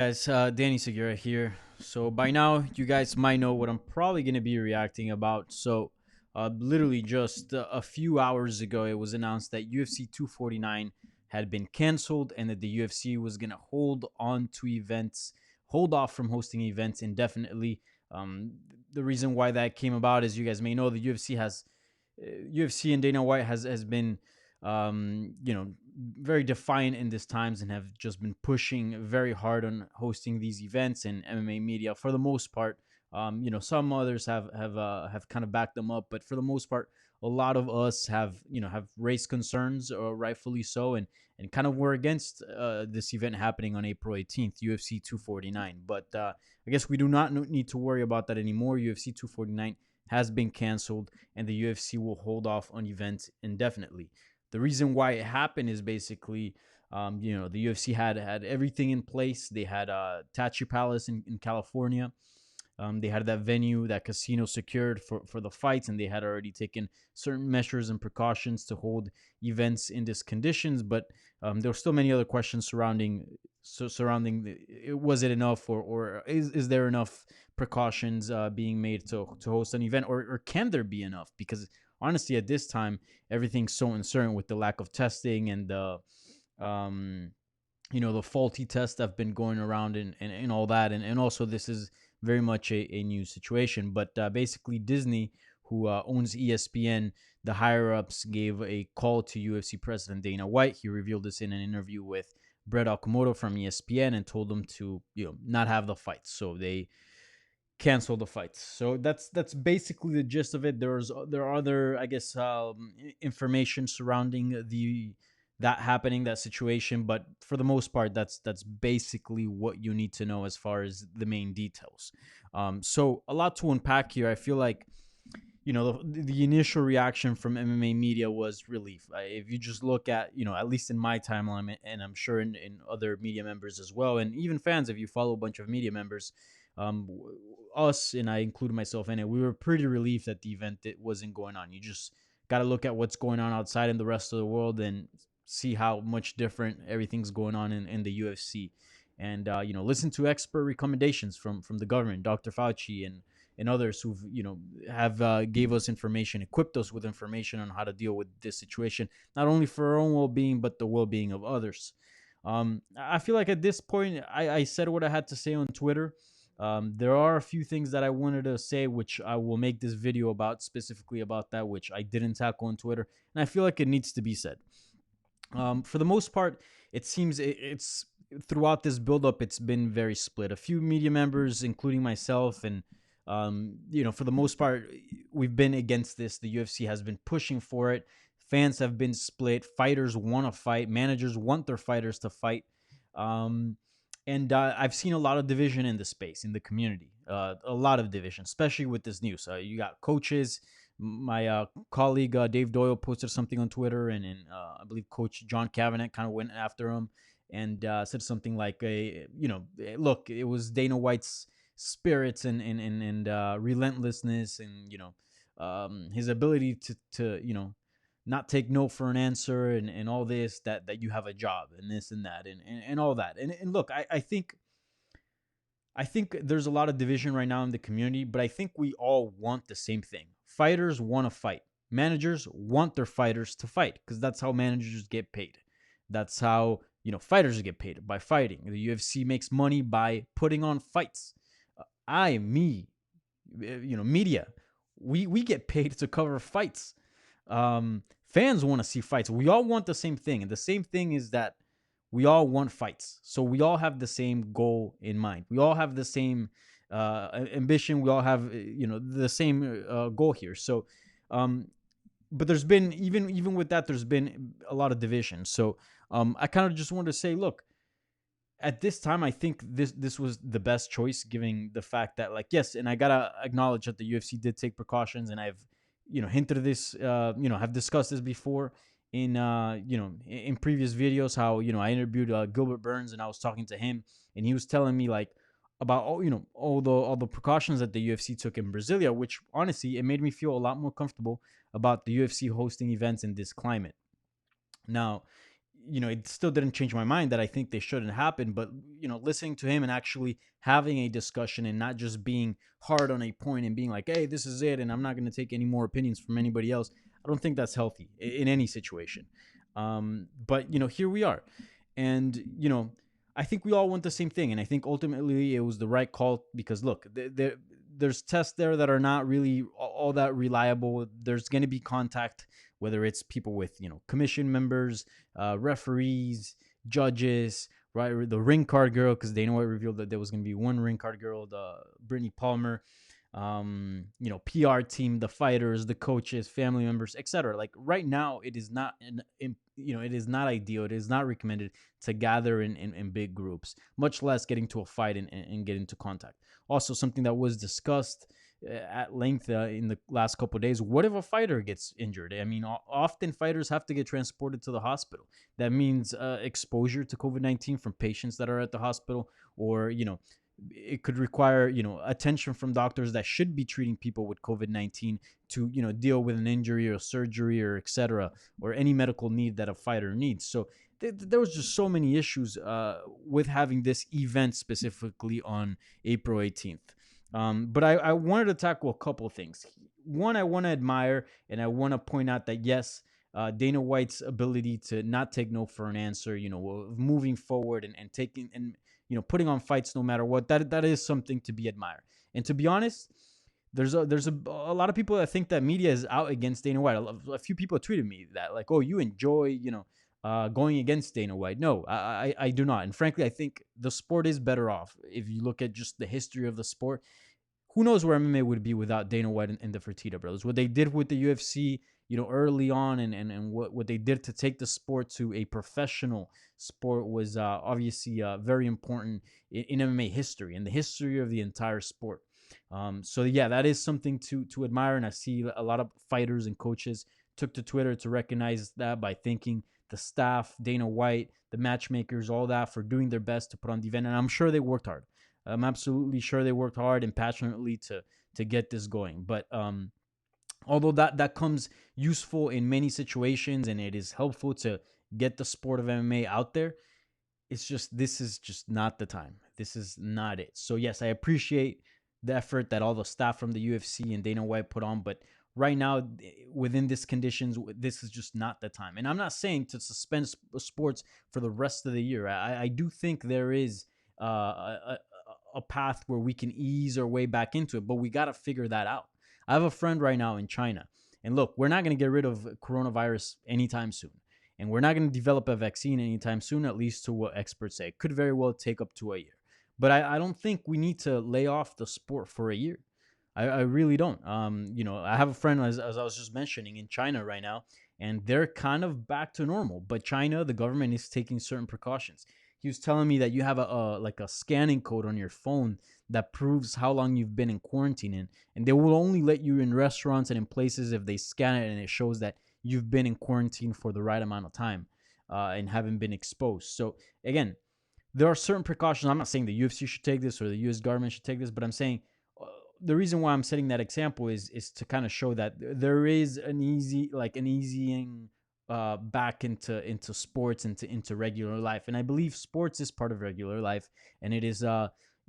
Guys, Danny Segura here. So by now, you guys might know what I'm probably going to be reacting about. Literally just a few hours ago, it was announced that UFC 249 had been canceled and that the UFC was going to hold off from hosting events indefinitely. Um, the reason why that came about, as you guys may know, the UFC and Dana White has been, very defiant in these times and have just been pushing very hard on hosting these events and MMA media for the most part. Some others have kind of backed them up, but for the most part, a lot of us have raised concerns, rightfully so, and kind of were against this event happening on April 18th, UFC 249. But I guess we do not need to worry about that anymore. UFC 249 has been canceled, and the UFC will hold off on events indefinitely. The reason why it happened is basically, the UFC had everything in place. They had Tachi Palace in California. They had that venue, that casino secured for the fights, and they had already taken certain measures and precautions to hold events in these conditions. But there were still many other questions was it enough, or is there enough precautions being made to host an event, or can there be enough? Because honestly, at this time, everything's so uncertain with the lack of testing and um, the faulty tests that have been going around and all that. And also, this is very much a new situation. But basically, Disney, who owns ESPN, the higher ups gave a call to UFC president Dana White. He revealed this in an interview with Brett Okamoto from ESPN and told them to not have the fights. So they cancel the fights. So that's basically the gist of it. There are other, I guess, information surrounding that situation, but for the most part, that's basically what you need to know as far as the main details. So a lot to unpack here. I feel like the initial reaction from MMA media was relief. If you just look at, at least in my timeline, and I'm sure in other media members as well, and even fans, if you follow a bunch of media members, um, us, and I include myself in it, we were pretty relieved that the event wasn't going on. You just got to look at what's going on outside in the rest of the world and see how much different everything's going on in the UFC. And listen to expert recommendations from the government, Dr. Fauci, and others who've have gave us information, equipped us with information on how to deal with this situation, not only for our own well-being but the well-being of others. I feel like at this point, I said what I had to say on Twitter. There are a few things that I wanted to say, which I will make this video about, specifically about that, which I didn't tackle on Twitter, and I feel like it needs to be said. For the most part, it seems it's throughout this buildup, it's been very split. A few media members, including myself, and for the most part, we've been against this. The UFC has been pushing for it. Fans have been split. Fighters want to fight. Managers want their fighters to fight. Um, and I've seen a lot of division in the space, in the community. A lot of division, especially with this news. You got coaches. My colleague Dave Doyle posted something on Twitter, and I believe Coach John Kavanagh kind of went after him and said something like, look, it was Dana White's spirits and relentlessness, and his ability to not take no for an answer, and all this, that you have a job and this and that, and all that. And look, I think there's a lot of division right now in the community, but I think we all want the same thing. Fighters want to fight. Managers want their fighters to fight, because that's how managers get paid. That's how fighters get paid, by fighting. The UFC makes money by putting on fights. Media, we get paid to cover fights. Fans want to see fights. We all want the same thing, and the same thing is that we all want fights. So we all have the same goal in mind. We all have the same ambition. We all have the same goal here. So, um, but there's been, even with that, there's been a lot of division. So I kind of just wanted to say, look, at this time, I think this was the best choice, given the fact that, like, yes, and I gotta acknowledge that the UFC did take precautions, and I've hinted at this, have discussed this before in previous videos, how I interviewed Gilbert Burns, and I was talking to him, and he was telling me, like, about all the precautions that the UFC took in Brasilia, which honestly, it made me feel a lot more comfortable about the UFC hosting events in this climate. Now, it still didn't change my mind that I think they shouldn't happen. But listening to him and actually having a discussion and not just being hard on a point and being like, hey, this is it, and I'm not going to take any more opinions from anybody else. I don't think that's healthy in any situation. But here we are, and I think we all want the same thing, and I think ultimately it was the right call because look, there's tests there that are not really all that reliable. There's going to be contact, whether it's people with commission members, referees, judges, right? The ring card girl, because Dana White revealed that there was going to be one ring card girl, the Brittany Palmer. PR team, the fighters, the coaches, family members, etc. Like right now, it is not it is not ideal. It is not recommended to gather in big groups, much less getting to a fight and get into contact. Also, something that was discussed at length in the last couple of days. What if a fighter gets injured? I mean, often fighters have to get transported to the hospital. That means exposure to COVID-19 from patients that are at the hospital, or it could require attention from doctors that should be treating people with COVID-19 to deal with an injury or surgery or etc., or any medical need that a fighter needs. So there was just so many issues with having this event specifically on April 18th. But I wanted to tackle a couple of things. One, I want to admire and I want to point out that yes, Dana White's ability to not take no for an answer, moving forward and taking and putting on fights no matter what, that is something to be admired. And to be honest, there's a lot of people that think that media is out against Dana White. A few people tweeted me that like, oh, you enjoy going against Dana White. No, I do not. And frankly, I think the sport is better off if you look at just the history of the sport. Who knows where MMA would be without Dana White and the Fertitta brothers? What they did with the UFC, early on, and what they did to take the sport to a professional sport was obviously very important in MMA history and the history of the entire sport. So yeah, that is something to admire, and I see a lot of fighters and coaches took to Twitter to recognize that by thanking the staff, Dana White, the matchmakers, all that for doing their best to put on the event, and I'm sure they worked hard. I'm absolutely sure they worked hard and passionately to get this going. But although that comes useful in many situations and it is helpful to get the sport of MMA out there, this is just not the time. This is not it. So yes, I appreciate the effort that all the staff from the UFC and Dana White put on, but right now, within these conditions, this is just not the time. And I'm not saying to suspend sports for the rest of the year. I do think there is a path where we can ease our way back into it, but we got to figure that out. I have a friend right now in China, and look, we're not going to get rid of coronavirus anytime soon, and we're not going to develop a vaccine anytime soon, at least to what experts say. It could very well take up to a year, but I don't think we need to lay off the sport for a year. I really don't. I have a friend, as I was just mentioning, in China right now, and they're kind of back to normal. But China, the government is taking certain precautions. He was telling me that you have a scanning code on your phone that proves how long you've been in quarantine, and they will only let you in restaurants and in places if they scan it and it shows that you've been in quarantine for the right amount of time and haven't been exposed. So again, there are certain precautions. I'm not saying the UFC should take this or the US government should take this, but I'm saying the reason why I'm setting that example is to kind of show that there is an easying back into sports, into regular life. And I believe sports is part of regular life, and it is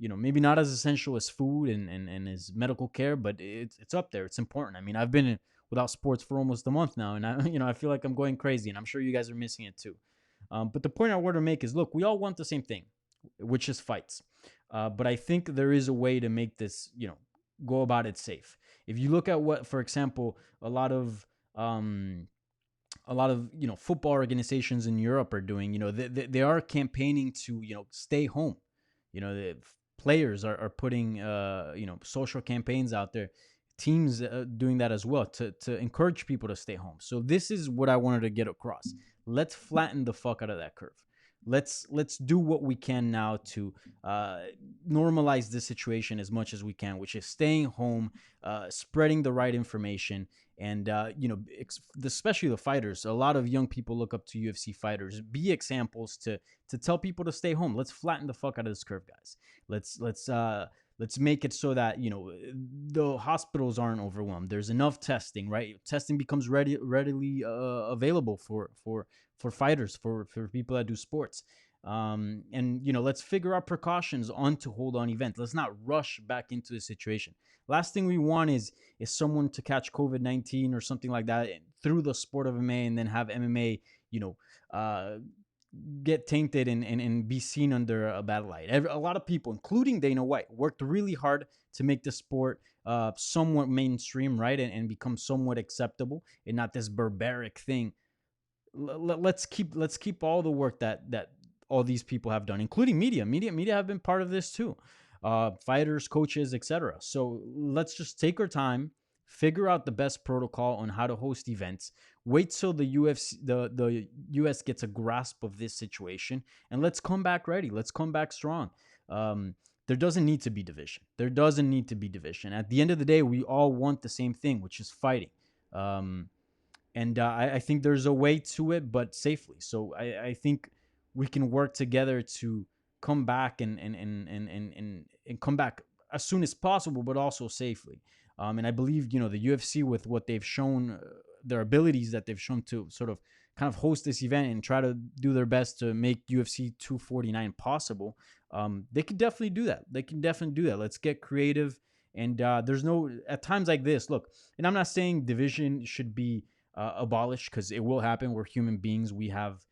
maybe not as essential as food and as medical care, but it's up there. It's important. I mean, I've been without sports for almost a month now, and I feel like I'm going crazy, and I'm sure you guys are missing it too. But the point I want to make is, look, we all want the same thing, which is fights. But I think there is a way to make this, go about it safe. If you look at what, for example, a lot of football organizations in Europe are doing, they are campaigning to stay home. The players are putting social campaigns out there. Teams doing that as well to encourage people to stay home. So this is what I wanted to get across. Let's flatten the fuck out of that curve. Let's do what we can now to normalize this situation as much as we can, which is staying home, spreading the right information, And especially the fighters. A lot of young people look up to UFC fighters. Be examples to tell people to stay home. Let's flatten the fuck out of this curve, guys. Let's make it so that the hospitals aren't overwhelmed. There's enough testing, right? Testing becomes readily available for fighters, for people that do sports. And let's figure out precautions on to hold on events. Let's not rush back into the situation. Last thing we want is someone to catch COVID-19 or something like that through the sport of MMA, and then have MMA, uh, get tainted and be seen under a bad light. A lot of people, including Dana White, worked really hard to make the sport somewhat mainstream, right, and become somewhat acceptable and not this barbaric thing. Let's keep all the work that all these people have done, including media have been part of this too, fighters, coaches, etc. So let's just take our time, figure out the best protocol on how to host events, wait till the US gets a grasp of this situation, and let's come back ready. Let's come back strong. There doesn't need to be division. At the end of the day, we all want the same thing, which is fighting. And I think there's a way to it, but safely. So I think we can work together to come back and come back as soon as possible, but also safely. And I believe the UFC, with what they've shown, their abilities that they've shown to sort of kind of host this event and try to do their best to make UFC 249 possible. They can definitely do that. Let's get creative. And there's no, at times like this, look, and I'm not saying division should be abolished, because it will happen. We're human beings. We have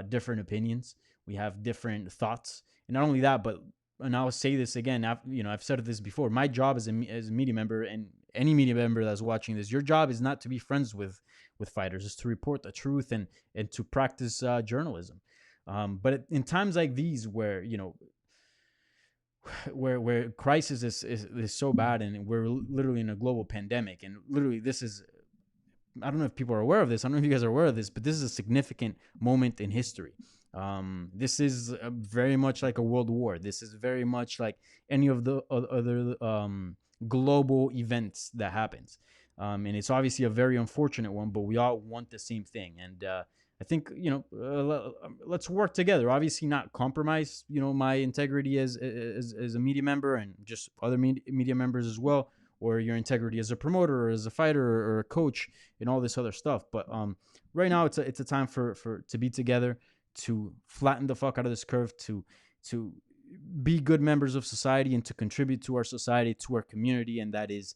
different opinions. We have different thoughts. And not only that, but, and I'll say this again, I've said this before, my job as a media member, and any media member that's watching this, your job is not to be friends with fighters, is to report the truth and to practice journalism. But in times like these, where where crisis is so bad, and we're literally in a global pandemic, and literally this is, I don't know if people are aware of this. I don't know if you guys are aware of this, but this is a significant moment in history. This is very much like a world war. This is very much like any of the other global events that happens. And it's obviously a very unfortunate one, but we all want the same thing. And I think, let's work together. Obviously not compromise, my integrity as a media member, and just other media members as well, or your integrity as a promoter or as a fighter or a coach and all this other stuff. But right now it's a time for to be together, to flatten the fuck out of this curve, to be good members of society, and to contribute to our society, to our community. And that is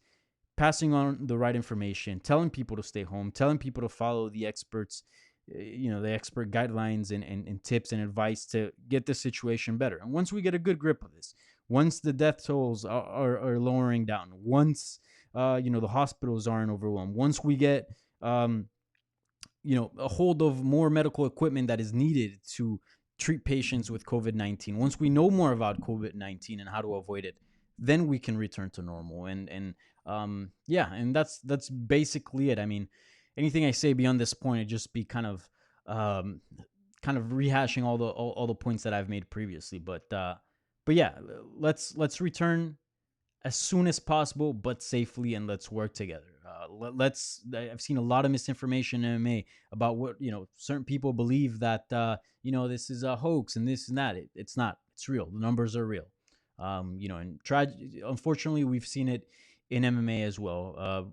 passing on the right information, telling people to stay home, telling people to follow the experts, the expert guidelines and tips and advice to get the situation better. And once we get a good grip of this, once the death tolls are lowering down, once the hospitals aren't overwhelmed, once we get a hold of more medical equipment that is needed to treat patients with COVID-19, once we know more about COVID-19 and how to avoid it, then we can return to normal. And that's basically it. I mean, anything I say beyond this point, it just be kind of rehashing all the points that I've made previously. But yeah, let's return as soon as possible, but safely, and let's work together. I've seen a lot of misinformation in MMA about what certain people believe, that this is a hoax and this and that. It's not. It's real. The numbers are real. And unfortunately, we've seen it in MMA as well.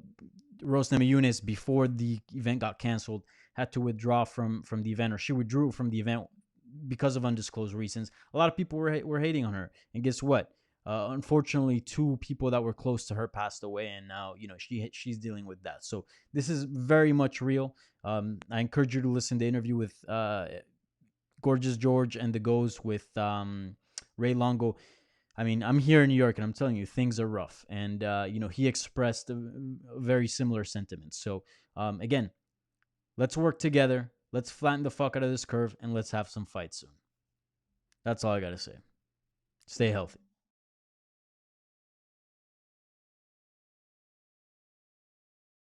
Rose Namajunas, before the event got canceled, had to withdraw from the event, or she withdrew from the event because of undisclosed reasons. A lot of people were hating on her, and guess what? Unfortunately, 2 people that were close to her passed away, and now she's dealing with that. So this is very much real. I encourage you to listen to the interview with Gorgeous George and the Ghost with Ray Longo. I mean, I'm here in New York, and I'm telling you, things are rough. And he expressed a very similar sentiment. So again, let's work together. Let's flatten the fuck out of this curve, and let's have some fights soon. That's all I gotta say. Stay healthy.